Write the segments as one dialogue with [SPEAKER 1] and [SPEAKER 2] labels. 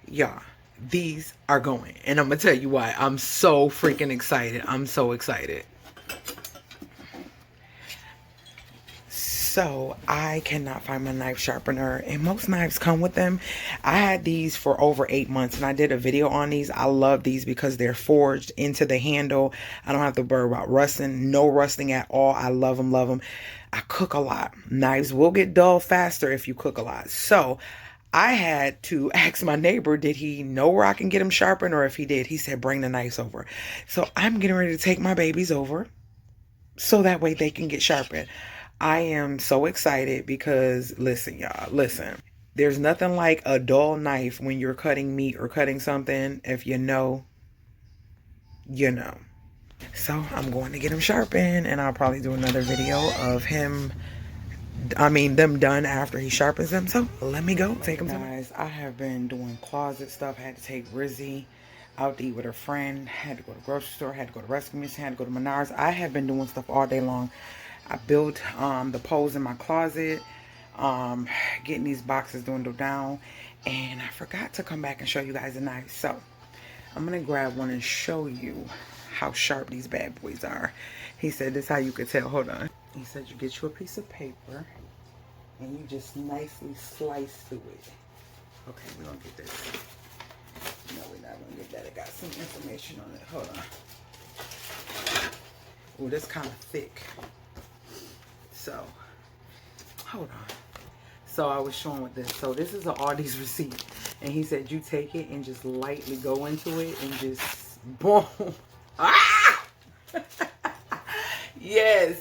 [SPEAKER 1] y'all, these are going. And I'm going to tell you why. I'm so freaking excited. I'm so excited. So I cannot find my knife sharpener, and most knives come with them. I had these for over 8 months, and I did a video on these. I love these because they're forged into the handle. I don't have to worry about rusting. No rusting at all. I love them, love them. I cook a lot. Knives will get dull faster if you cook a lot. So I had to ask my neighbor, did he know where I can get them sharpened? Or if he did, he said, bring the knives over. So I'm getting ready to take my babies over so that way they can get sharpened. I am so excited because, listen, y'all, listen. There's nothing like a dull knife when you're cutting meat or cutting something. If you know, you know. So I'm going to get him sharpened, and I'll probably do another video of him, them done after he sharpens them. So let me go take them. Guys, I have been doing closet stuff. I had to take Rizzy out to eat with her friend. Had to go to the grocery store. Had to go to Rescue Mission. Had to go to Menards. I have been doing stuff all day long. I built the poles in my closet, getting these boxes dwindled down, and I forgot to come back and show you guys the knife. So I'm gonna grab one and show you how sharp these bad boys are. He said this is how you could tell. Hold on. He said you get you a piece of paper and you just nicely slice through it. Okay, we're gonna get this. No, we're not gonna get that. It got some information on it. Hold on. Oh, this kind of thick. So, hold on. So I was showing with this. So this is an Aldi's receipt. And he said you take it and just lightly go into it and just boom. Ah! Yes.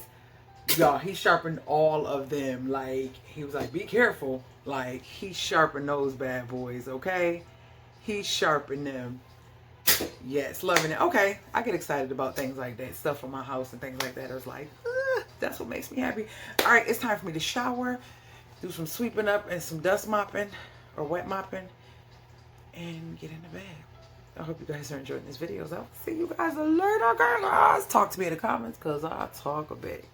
[SPEAKER 1] Y'all, he sharpened all of them. Like, he was like, be careful. Like, he sharpened those bad boys, okay? He sharpened them. Yes, loving it. Okay, I get excited about things like that. Stuff for my house and things like that. I was like, that's what makes me happy. All right, it's time for me to shower, do some sweeping up and some dust mopping or wet mopping, and get into bed. I hope you guys are enjoying this video. So I'll see you guys later, guys. Talk to me in the comments because I talk a bit.